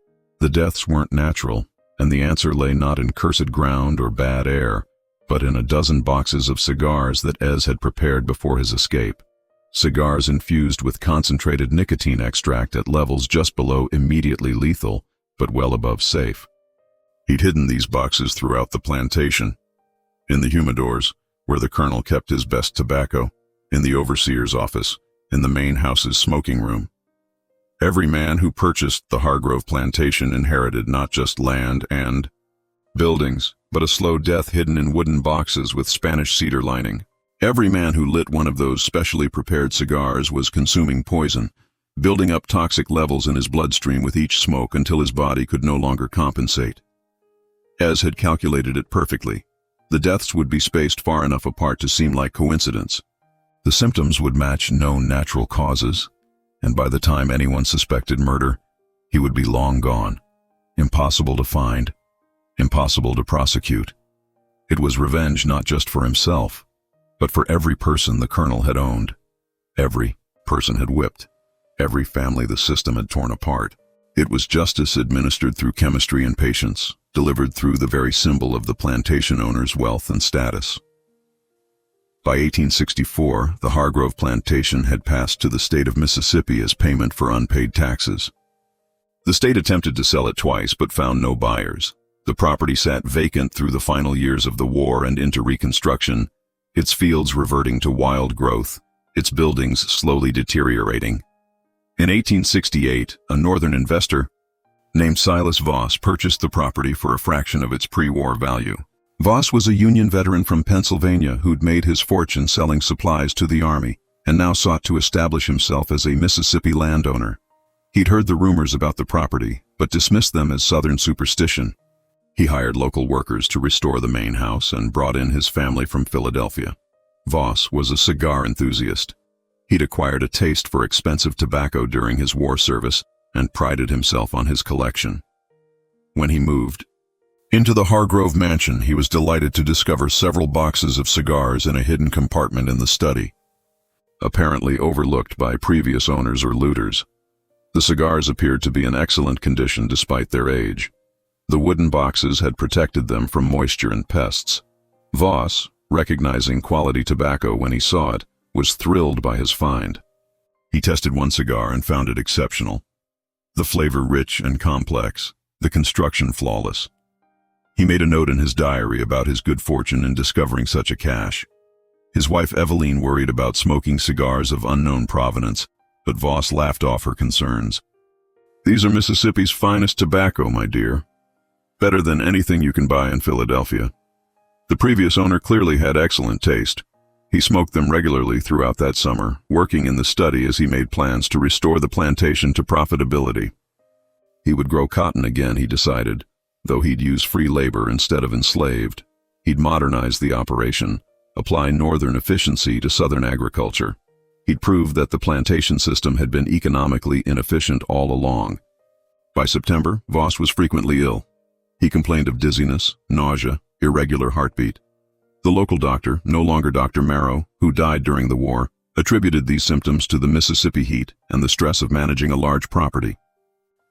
The deaths weren't natural, and the answer lay not in cursed ground or bad air, but in a dozen boxes of cigars that Ez had prepared before his escape. Cigars infused with concentrated nicotine extract at levels just below immediately lethal, but well above safe. He'd hidden these boxes throughout the plantation. In the humidors, where the Colonel kept his best tobacco, in the overseer's office, in the main house's smoking room. Every man who purchased the Hargrove Plantation inherited not just land and buildings, but a slow death hidden in wooden boxes with Spanish cedar lining. Every man who lit one of those specially prepared cigars was consuming poison, building up toxic levels in his bloodstream with each smoke until his body could no longer compensate. Ez had calculated it perfectly. The deaths would be spaced far enough apart to seem like coincidence. The symptoms would match known natural causes, and by the time anyone suspected murder, he would be long gone. Impossible to find, impossible to prosecute. It was revenge not just for himself, but for every person the Colonel had owned, every person had whipped, every family the system had torn apart. It was justice administered through chemistry and patience, delivered through the very symbol of the plantation owner's wealth and status. By 1864, the Hargrove Plantation had passed to the state of Mississippi as payment for unpaid taxes. The state attempted to sell it twice but found no buyers. The property sat vacant through the final years of the war and into Reconstruction, its fields reverting to wild growth, its buildings slowly deteriorating. In 1868, a northern investor named Silas Voss purchased the property for a fraction of its pre-war value. Voss was a Union veteran from Pennsylvania who'd made his fortune selling supplies to the Army and now sought to establish himself as a Mississippi landowner. He'd heard the rumors about the property, but dismissed them as Southern superstition. He hired local workers to restore the main house and brought in his family from Philadelphia. Voss was a cigar enthusiast. He'd acquired a taste for expensive tobacco during his war service and prided himself on his collection. When he moved into the Hargrove mansion, he was delighted to discover several boxes of cigars in a hidden compartment in the study, apparently overlooked by previous owners or looters. The cigars appeared to be in excellent condition despite their age. The wooden boxes had protected them from moisture and pests. Voss, recognizing quality tobacco when he saw it, was thrilled by his find. He tested one cigar and found it exceptional. The flavor rich and complex, the construction flawless. He made a note in his diary about his good fortune in discovering such a cache. His wife Eveline worried about smoking cigars of unknown provenance, but Voss laughed off her concerns. "These are Mississippi's finest tobacco, my dear. Better than anything you can buy in Philadelphia." The previous owner clearly had excellent taste. He smoked them regularly throughout that summer, working in the study as he made plans to restore the plantation to profitability. He would grow cotton again, he decided, though he'd use free labor instead of enslaved. He'd modernize the operation, apply northern efficiency to southern agriculture. He'd prove that the plantation system had been economically inefficient all along. By September, Voss was frequently ill. He complained of dizziness, nausea, irregular heartbeat. The local doctor, no longer Dr. Marrow, who died during the war, attributed these symptoms to the Mississippi heat and the stress of managing a large property.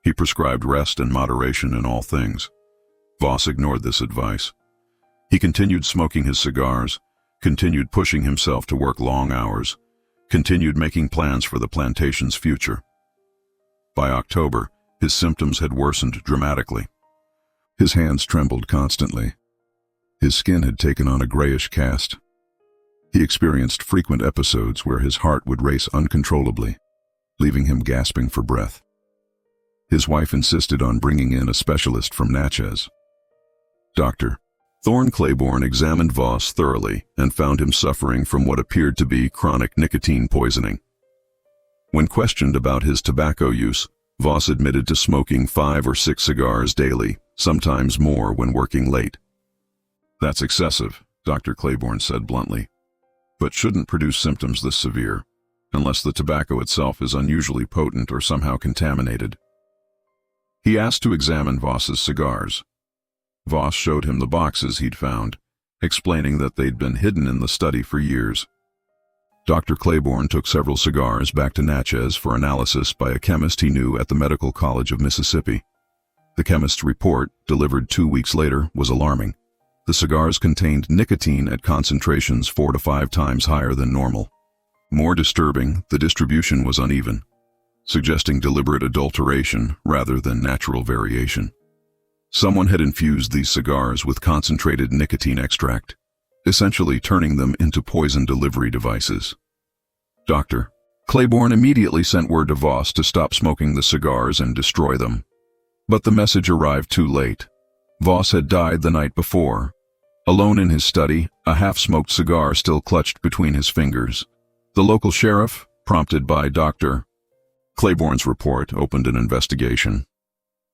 He prescribed rest and moderation in all things. Voss ignored this advice. He continued smoking his cigars, continued pushing himself to work long hours, continued making plans for the plantation's future. By October, his symptoms had worsened dramatically. His hands trembled constantly. His skin had taken on a grayish cast. He experienced frequent episodes where his heart would race uncontrollably, leaving him gasping for breath. His wife insisted on bringing in a specialist from Natchez. Dr. Thorne Claiborne examined Voss thoroughly and found him suffering from what appeared to be chronic nicotine poisoning. When questioned about his tobacco use, Voss admitted to smoking 5 or 6 cigars daily, sometimes more when working late. "That's excessive," Dr. Claiborne said bluntly, "but shouldn't produce symptoms this severe, unless the tobacco itself is unusually potent or somehow contaminated." He asked to examine Voss's cigars. Voss showed him the boxes he'd found, explaining that they'd been hidden in the study for years. Dr. Claiborne took several cigars back to Natchez for analysis by a chemist he knew at the Medical College of Mississippi. The chemist's report, delivered 2 weeks later, was alarming. The cigars contained nicotine at concentrations 4 to 5 times higher than normal. More disturbing, the distribution was uneven, suggesting deliberate adulteration rather than natural variation. Someone had infused these cigars with concentrated nicotine extract, essentially turning them into poison delivery devices. Dr. Claiborne immediately sent word to Voss to stop smoking the cigars and destroy them. But the message arrived too late. Voss had died the night before. Alone in his study, a half-smoked cigar still clutched between his fingers. The local sheriff, prompted by Dr. Claiborne's report, opened an investigation.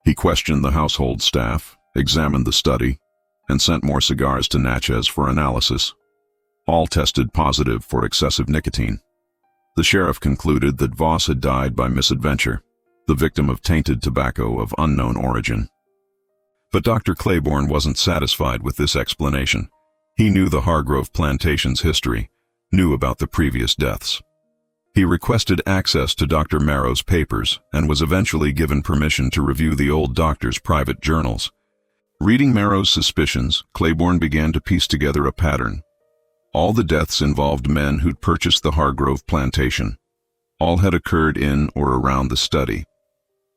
He questioned the household staff, examined the study, and sent more cigars to Natchez for analysis. All tested positive for excessive nicotine. The sheriff concluded that Voss had died by misadventure, the victim of tainted tobacco of unknown origin. But Dr. Claiborne wasn't satisfied with this explanation. He knew the Hargrove Plantation's history, knew about the previous deaths. He requested access to Dr. Marrow's papers and was eventually given permission to review the old doctor's private journals. Reading Marrow's suspicions, Claiborne began to piece together a pattern. All the deaths involved men who'd purchased the Hargrove Plantation. All had occurred in or around the study.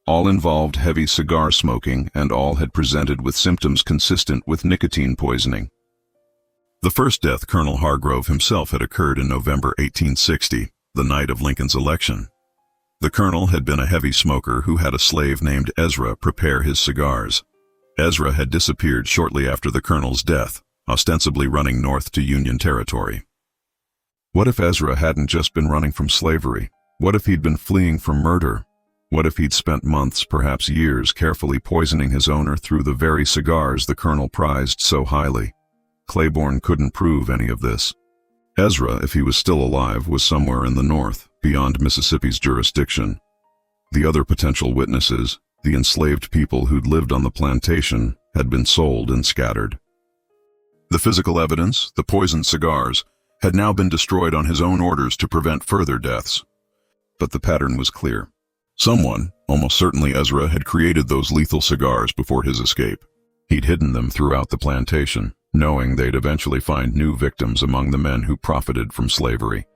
All involved heavy cigar smoking, and all had presented with symptoms consistent with nicotine poisoning. The first death, Colonel Hargrove himself, had occurred in November 1860, the night of Lincoln's election. The colonel had been a heavy smoker who had a slave named Ezra prepare his cigars. Ezra had disappeared shortly after the colonel's death, ostensibly running north to Union territory. What if Ezra hadn't just been running from slavery? What if he'd been fleeing from murder? What if he'd spent months, perhaps years, carefully poisoning his owner through the very cigars the colonel prized so highly? Claiborne couldn't prove any of this. Ezra, if he was still alive, was somewhere in the north, beyond Mississippi's jurisdiction. The other potential witnesses, the enslaved people who'd lived on the plantation, had been sold and scattered. The physical evidence, the poisoned cigars, had now been destroyed on his own orders to prevent further deaths. But the pattern was clear. Someone, almost certainly Ezra, had created those lethal cigars before his escape. He'd hidden them throughout the plantation, knowing they'd eventually find new victims among the men who profited from slavery.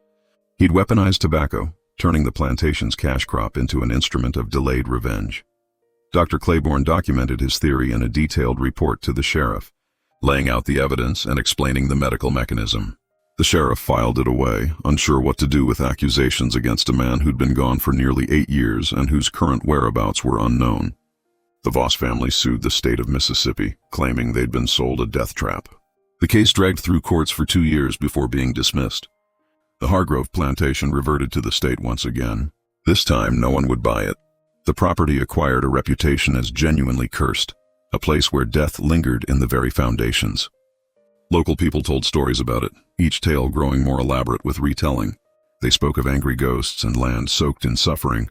He'd weaponized tobacco, turning the plantation's cash crop into an instrument of delayed revenge. Dr. Claiborne documented his theory in a detailed report to the sheriff, laying out the evidence and explaining the medical mechanism. The sheriff filed it away, unsure what to do with accusations against a man who'd been gone for nearly 8 years and whose current whereabouts were unknown. The Voss family sued the state of Mississippi, claiming they'd been sold a death trap. The case dragged through courts for 2 years before being dismissed. The Hargrove plantation reverted to the state once again. This time, no one would buy it. The property acquired a reputation as genuinely cursed, a place where death lingered in the very foundations. Local people told stories about it, each tale growing more elaborate with retelling. They spoke of angry ghosts and land soaked in suffering,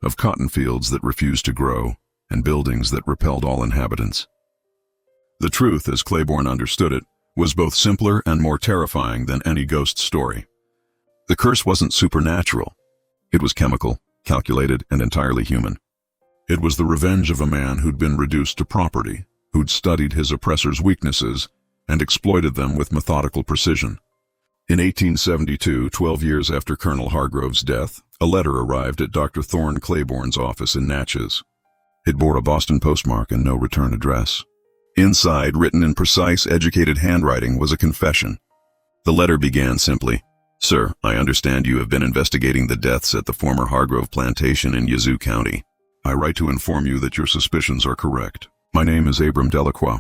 of cotton fields that refused to grow, and buildings that repelled all inhabitants. The truth, as Claiborne understood it, was both simpler and more terrifying than any ghost story. The curse wasn't supernatural. It was chemical, calculated, and entirely human. It was the revenge of a man who'd been reduced to property, who'd studied his oppressor's weaknesses and exploited them with methodical precision. In 1872, 12 years after Colonel Hargrove's death, a letter arrived at Dr. Thorne Claiborne's office in Natchez. It bore a Boston postmark and no return address. Inside, written in precise, educated handwriting, was a confession. The letter began simply, "Sir, I understand you have been investigating the deaths at the former Hargrove Plantation in Yazoo County. I write to inform you that your suspicions are correct. My name is Ezra Delacroix,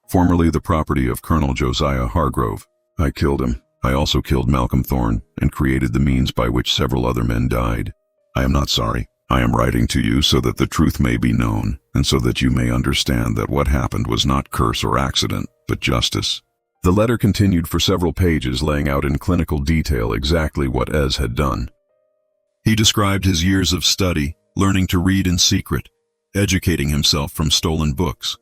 formerly the property of Colonel Josiah Hargrove. I killed him. I also killed Malcolm Thorne and created the means by which several other men died. I am not sorry. I am writing to you so that the truth may be known, and so that you may understand that what happened was not curse or accident, but justice." The letter continued for several pages, laying out in clinical detail exactly what Ez had done. He described his years of study, learning to read in secret, educating himself from stolen books.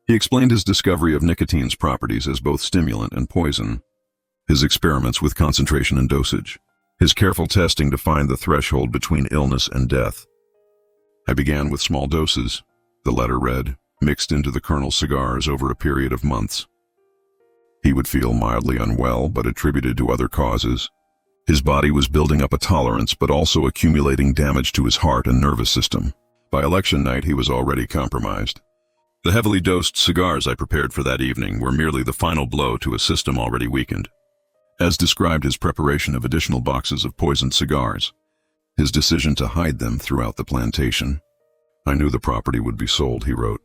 He explained his discovery of nicotine's properties as both stimulant and poison, his experiments with concentration and dosage, his careful testing to find the threshold between illness and death. "I began with small doses," the letter read, "mixed into the Colonel's cigars over a period of months. He would feel mildly unwell, but attributed to other causes. His body was building up a tolerance, but also accumulating damage to his heart and nervous system. By election night, he was already compromised. The heavily dosed cigars I prepared for that evening were merely the final blow to a system already weakened." As described his preparation of additional boxes of poisoned cigars, his decision to hide them throughout the plantation. "I knew the property would be sold," he wrote.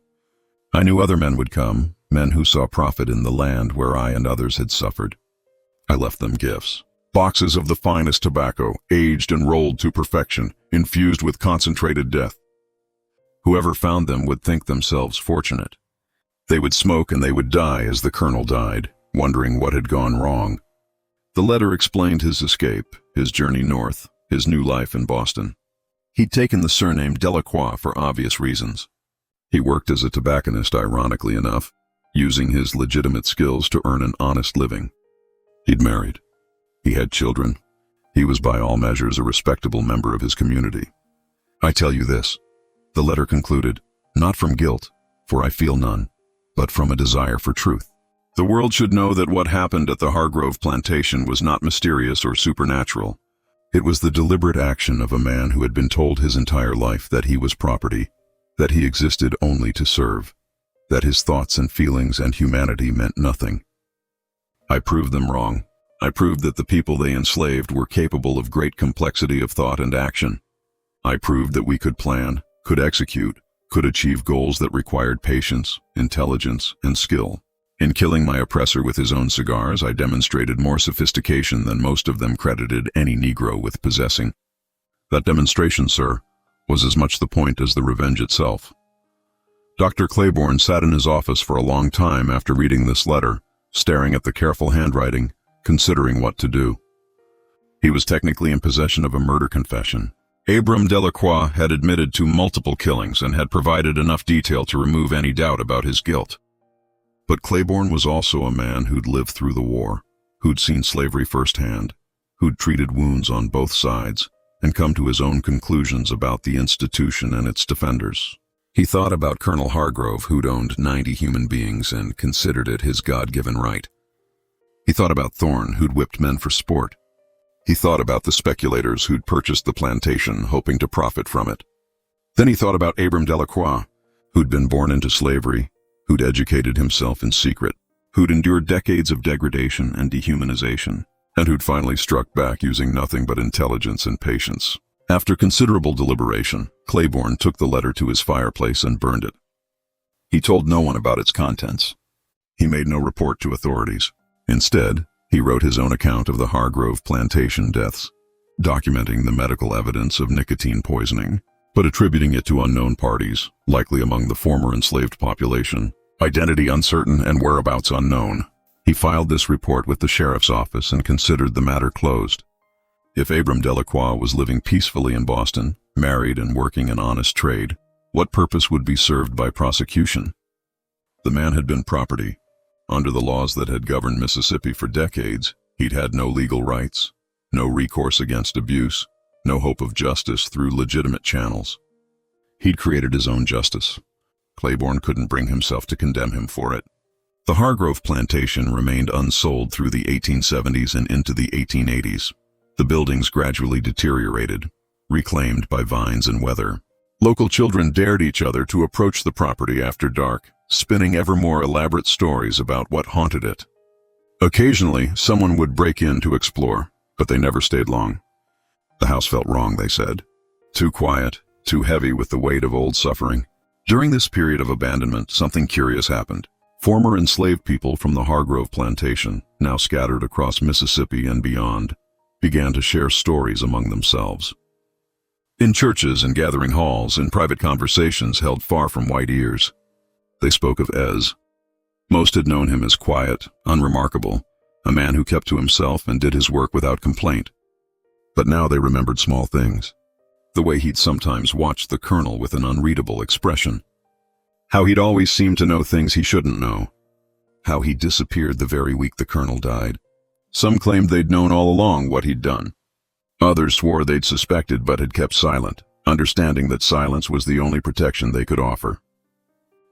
"I knew other men would come, men who saw profit in the land where I and others had suffered. I left them gifts. Boxes of the finest tobacco, aged and rolled to perfection, infused with concentrated death. Whoever found them would think themselves fortunate. They would smoke and they would die as the Colonel died, wondering what had gone wrong." The letter explained his escape, his journey north, his new life in Boston. He'd taken the surname Delacroix for obvious reasons. He worked as a tobacconist, ironically enough, using his legitimate skills to earn an honest living. He'd married. He had children. He was by all measures a respectable member of his community. "I tell you this," the letter concluded, "not from guilt, for I feel none, but from a desire for truth. The world should know that what happened at the Hargrove Plantation was not mysterious or supernatural. It was the deliberate action of a man who had been told his entire life that he was property, that he existed only to serve, that his thoughts and feelings and humanity meant nothing. I proved them wrong. I proved that the people they enslaved were capable of great complexity of thought and action. I proved that we could plan, could execute, could achieve goals that required patience, intelligence, and skill. In killing my oppressor with his own cigars, I demonstrated more sophistication than most of them credited any Negro with possessing. That demonstration, sir, was as much the point as the revenge itself." Dr. Claiborne sat in his office for a long time after reading this letter, staring at the careful handwriting, considering what to do. He was technically in possession of a murder confession. Ezra Delacroix had admitted to multiple killings and had provided enough detail to remove any doubt about his guilt. But Claiborne was also a man who'd lived through the war, who'd seen slavery firsthand, who'd treated wounds on both sides, and come to his own conclusions about the institution and its defenders. He thought about Colonel Hargrove, who'd owned 90 human beings and considered it his God-given right. He thought about Thorne, who'd whipped men for sport. He thought about the speculators who'd purchased the plantation, hoping to profit from it. Then he thought about Abram Delacroix, who'd been born into slavery, who'd educated himself in secret, who'd endured decades of degradation and dehumanization, and who'd finally struck back using nothing but intelligence and patience. After considerable deliberation, Claiborne took the letter to his fireplace and burned it. He told no one about its contents. He made no report to authorities. Instead, he wrote his own account of the Hargrove Plantation deaths, documenting the medical evidence of nicotine poisoning, but attributing it to unknown parties, likely among the former enslaved population, identity uncertain and whereabouts unknown. He filed this report with the sheriff's office and considered the matter closed. If Abram Delacroix was living peacefully in Boston, married and working an honest trade, what purpose would be served by prosecution? The man had been property. Under the laws that had governed Mississippi for decades, he'd had no legal rights, no recourse against abuse, no hope of justice through legitimate channels. He'd created his own justice. Claiborne couldn't bring himself to condemn him for it. The Hargrove Plantation remained unsold through the 1870s and into the 1880s. The buildings gradually deteriorated, reclaimed by vines and weather. Local children dared each other to approach the property after dark, spinning ever more elaborate stories about what haunted it. Occasionally, someone would break in to explore, but they never stayed long. The house felt wrong, they said. Too quiet, too heavy with the weight of old suffering. During this period of abandonment, something curious happened. Former enslaved people from the Hargrove Plantation, now scattered across Mississippi and beyond, began to share stories among themselves. In churches and gathering halls, in private conversations held far from white ears, they spoke of Ez. Most had known him as quiet, unremarkable, a man who kept to himself and did his work without complaint. But now they remembered small things. The way he'd sometimes watched the colonel with an unreadable expression. How he'd always seemed to know things he shouldn't know. How he disappeared the very week the colonel died. Some claimed they'd known all along what he'd done. Others swore they'd suspected but had kept silent, understanding that silence was the only protection they could offer.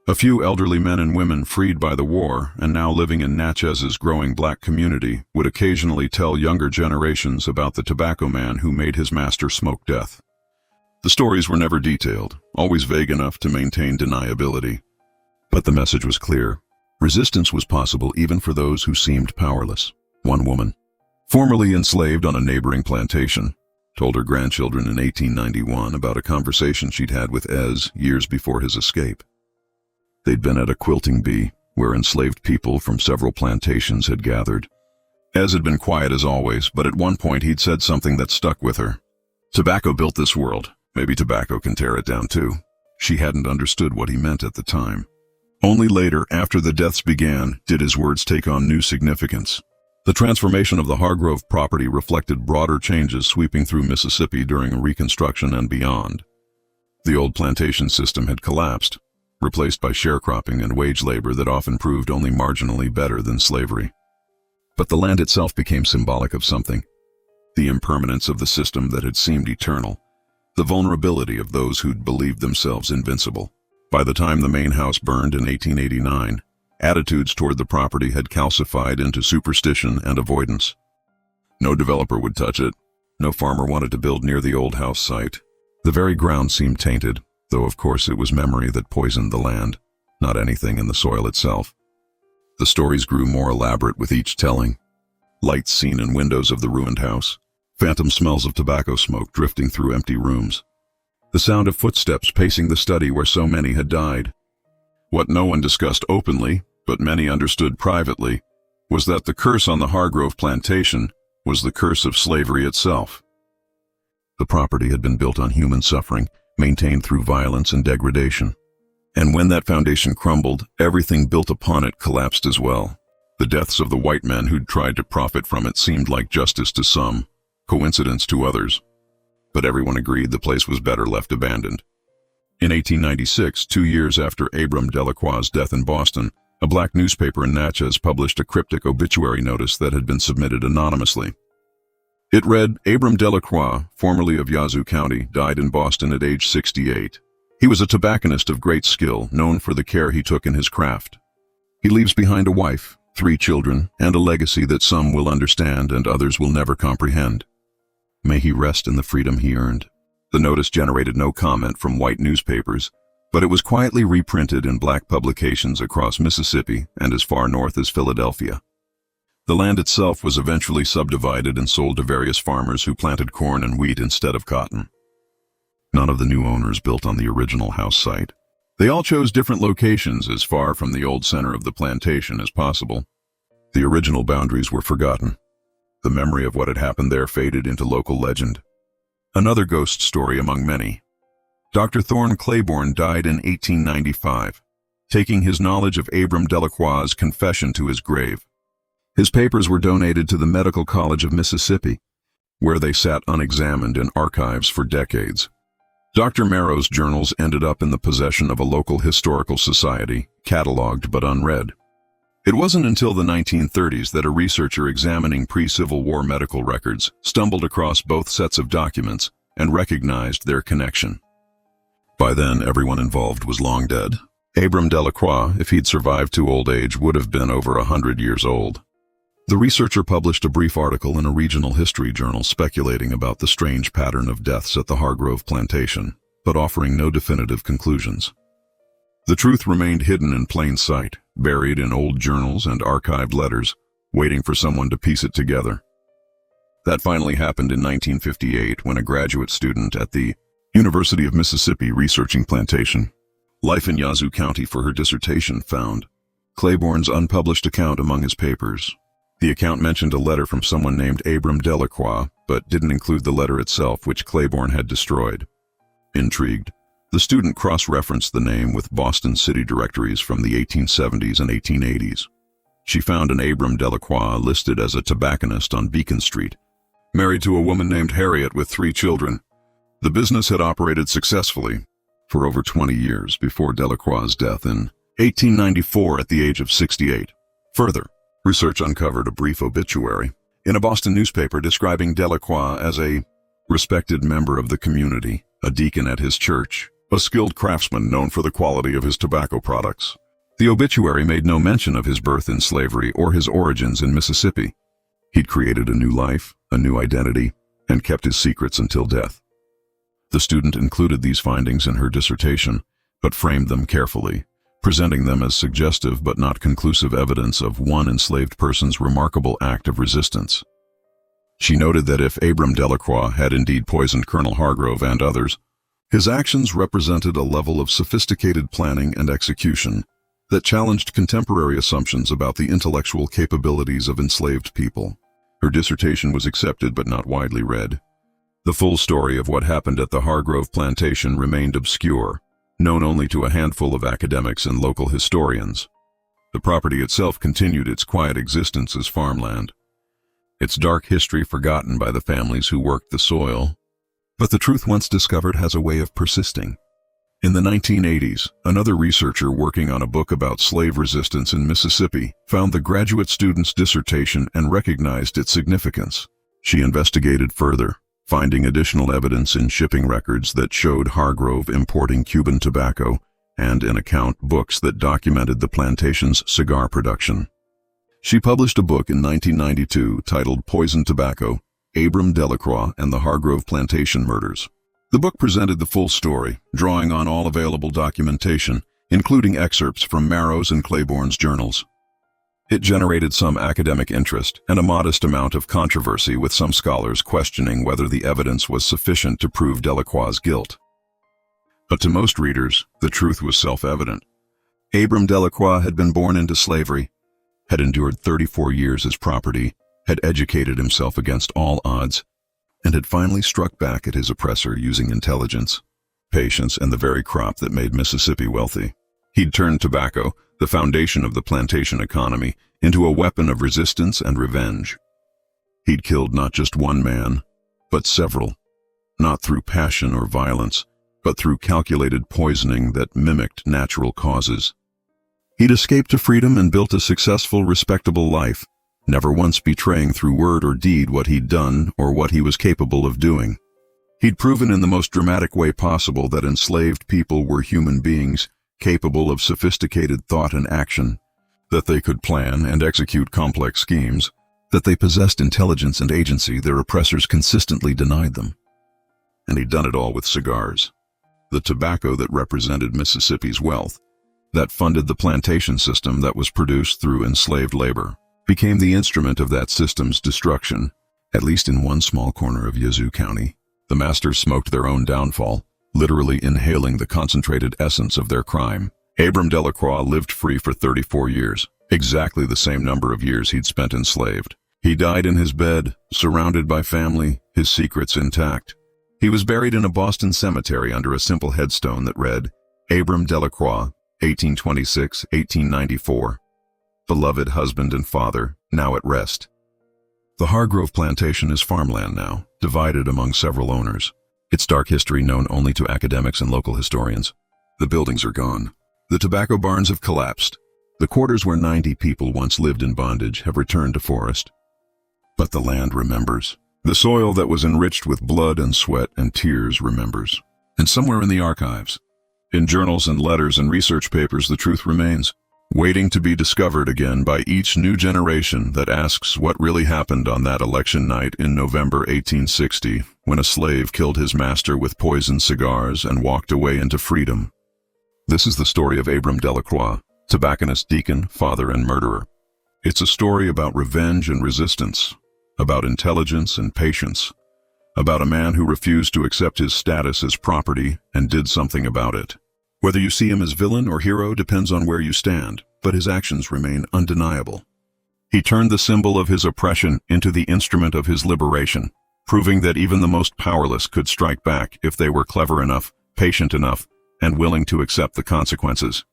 A few elderly men and women freed by the war and now living in Natchez' growing black community would occasionally tell younger generations about the tobacco man who made his master smoke death. The stories were never detailed, always vague enough to maintain deniability. But the message was clear. Resistance was possible even for those who seemed powerless. One woman, formerly enslaved on a neighboring plantation, told her grandchildren in 1891 about a conversation she'd had with Ez years before his escape. They'd been at a quilting bee, where enslaved people from several plantations had gathered. Ez had been quiet as always, but at one point he'd said something that stuck with her. Tobacco built this world. Maybe tobacco can tear it down too. She hadn't understood what he meant at the time. Only later, after the deaths began, did his words take on new significance. The transformation of the Hargrove property reflected broader changes sweeping through Mississippi during Reconstruction and beyond. The old plantation system had collapsed, replaced by sharecropping and wage labor that often proved only marginally better than slavery. But the land itself became symbolic of something. The impermanence of the system that had seemed eternal. The vulnerability of those who'd believed themselves invincible. By the time the main house burned in 1889, attitudes toward the property had calcified into superstition and avoidance. No developer would touch it. No farmer wanted to build near the old house site. The very ground seemed tainted, though of course it was memory that poisoned the land, not anything in the soil itself. The stories grew more elaborate with each telling. Lights seen in windows of the ruined house. Phantom smells of tobacco smoke drifting through empty rooms. The sound of footsteps pacing the study where so many had died. What no one discussed openly, but many understood privately, was that the curse on the Hargrove Plantation was the curse of slavery itself. The property had been built on human suffering, maintained through violence and degradation. And when that foundation crumbled, everything built upon it collapsed as well. The deaths of the white men who'd tried to profit from it seemed like justice to some, coincidence to others. But everyone agreed the place was better left abandoned. In 1896, 2 years after Abram Delacroix's death in Boston, a black newspaper in Natchez published a cryptic obituary notice that had been submitted anonymously. It read, "Abram Delacroix, formerly of Yazoo County, died in Boston at age 68. He was a tobacconist of great skill, known for the care he took in his craft. He leaves behind a wife, 3 children, and a legacy that some will understand and others will never comprehend. May he rest in the freedom he earned. The notice generated no comment from white newspapers, but it was quietly reprinted in black publications across Mississippi and as far north as Philadelphia. The land itself was eventually subdivided and sold to various farmers who planted corn and wheat instead of cotton. None of the new owners built on the original house site. They all chose different locations as far from the old center of the plantation as possible. The original boundaries were forgotten. The memory of what had happened there faded into local legend. Another ghost story among many. Dr. Thorne Claiborne died in 1895, taking his knowledge of Abram Delacroix's confession to his grave. His papers were donated to the Medical College of Mississippi, where they sat unexamined in archives for decades. Dr. Marrow's journals ended up in the possession of a local historical society, cataloged but unread. It wasn't until the 1930s that a researcher examining pre-Civil War medical records stumbled across both sets of documents and recognized their connection. By then, everyone involved was long dead. Abram Delacroix, if he'd survived to old age, would have been over 100 years old. The researcher published a brief article in a regional history journal speculating about the strange pattern of deaths at the Hargrove Plantation, but offering no definitive conclusions. The truth remained hidden in plain sight, buried in old journals and archived letters, waiting for someone to piece it together. That finally happened in 1958 when a graduate student at the University of Mississippi researching plantation life in Yazoo County for her dissertation found Claiborne's unpublished account among his papers. The account mentioned a letter from someone named Abram Delacroix, but didn't include the letter itself, which Claiborne had destroyed. Intrigued, the student cross-referenced the name with Boston city directories from the 1870s and 1880s. She found an Abram Delacroix listed as a tobacconist on Beacon Street, married to a woman named Harriet with 3 children. The business had operated successfully for over 20 years before Delacroix's death in 1894 at the age of 68. Further, research uncovered a brief obituary in a Boston newspaper describing Delacroix as a respected member of the community, a deacon at his church, a skilled craftsman known for the quality of his tobacco products. The obituary made no mention of his birth in slavery or his origins in Mississippi. He'd created a new life, a new identity, and kept his secrets until death. The student included these findings in her dissertation, but framed them carefully, presenting them as suggestive but not conclusive evidence of one enslaved person's remarkable act of resistance. She noted that if Abram Delacroix had indeed poisoned Colonel Hargrove and others, his actions represented a level of sophisticated planning and execution that challenged contemporary assumptions about the intellectual capabilities of enslaved people. Her dissertation was accepted but not widely read. The full story of what happened at the Hargrove Plantation remained obscure, known only to a handful of academics and local historians. The property itself continued its quiet existence as farmland, its dark history forgotten by the families who worked the soil. But the truth once discovered has a way of persisting. In the 1980s, another researcher working on a book about slave resistance in Mississippi found the graduate student's dissertation and recognized its significance. She investigated further, finding additional evidence in shipping records that showed Hargrove importing Cuban tobacco and in account books that documented the plantation's cigar production. She published a book in 1992 titled Poison Tobacco, Abram Delacroix and the Hargrove Plantation Murders. The book presented the full story, drawing on all available documentation, including excerpts from Marrow's and Claiborne's journals. It generated some academic interest and a modest amount of controversy, with some scholars questioning whether the evidence was sufficient to prove Delacroix's guilt. But to most readers, the truth was self-evident. Abram Delacroix had been born into slavery, had endured 34 years as property, had educated himself against all odds, and had finally struck back at his oppressor using intelligence, patience, and the very crop that made Mississippi wealthy. He'd turned tobacco, the foundation of the plantation economy, into a weapon of resistance and revenge. He'd killed not just one man, but several, not through passion or violence, but through calculated poisoning that mimicked natural causes. He'd escaped to freedom and built a successful, respectable life, never once betraying through word or deed what he'd done or what he was capable of doing. He'd proven in the most dramatic way possible that enslaved people were human beings, capable of sophisticated thought and action, that they could plan and execute complex schemes, that they possessed intelligence and agency their oppressors consistently denied them. And he'd done it all with cigars. The tobacco that represented Mississippi's wealth, that funded the plantation system that was produced through enslaved labor, became the instrument of that system's destruction, at least in one small corner of Yazoo County. The masters smoked their own downfall, literally inhaling the concentrated essence of their crime. Abram Delacroix lived free for 34 years, exactly the same number of years he'd spent enslaved. He died in his bed, surrounded by family, his secrets intact. He was buried in a Boston cemetery under a simple headstone that read, Abram Delacroix, 1826-1894. Beloved husband and father, now at rest. The Hargrove Plantation is farmland now, divided among several owners. Its dark history known only to academics and local historians. The buildings are gone. The tobacco barns have collapsed. The quarters where 90 people once lived in bondage have returned to forest. But the land remembers. The soil that was enriched with blood and sweat and tears remembers. And somewhere in the archives, in journals and letters and research papers, the truth remains, waiting to be discovered again by each new generation that asks what really happened on that election night in November 1860, when a slave killed his master with poisoned cigars and walked away into freedom. This is the story of Abram Delacroix, tobacconist, deacon, father, and murderer. It's a story about revenge and resistance, about intelligence and patience, about a man who refused to accept his status as property and did something about it. Whether you see him as villain or hero depends on where you stand, but his actions remain undeniable. He turned the symbol of his oppression into the instrument of his liberation, proving that even the most powerless could strike back if they were clever enough, patient enough, and willing to accept the consequences.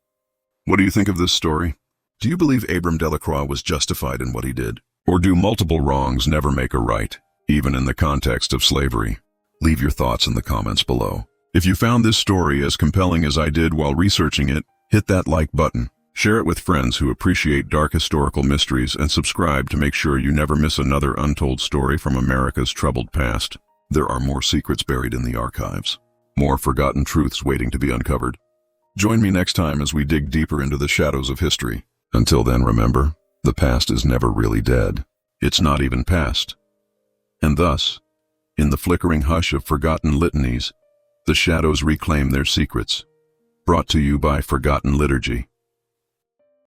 What do you think of this story? Do you believe Abram Delacroix was justified in what he did? Or do multiple wrongs never make a right, even in the context of slavery? Leave your thoughts in the comments below. If you found this story as compelling as I did while researching it, hit that like button, share it with friends who appreciate dark historical mysteries, and subscribe to make sure you never miss another untold story from America's troubled past. There are more secrets buried in the archives, more forgotten truths waiting to be uncovered. Join me next time as we dig deeper into the shadows of history. Until then, remember, the past is never really dead. It's not even past. And thus, in the flickering hush of forgotten litanies, the shadows reclaim their secrets. Brought to you by Forgotten Liturgy.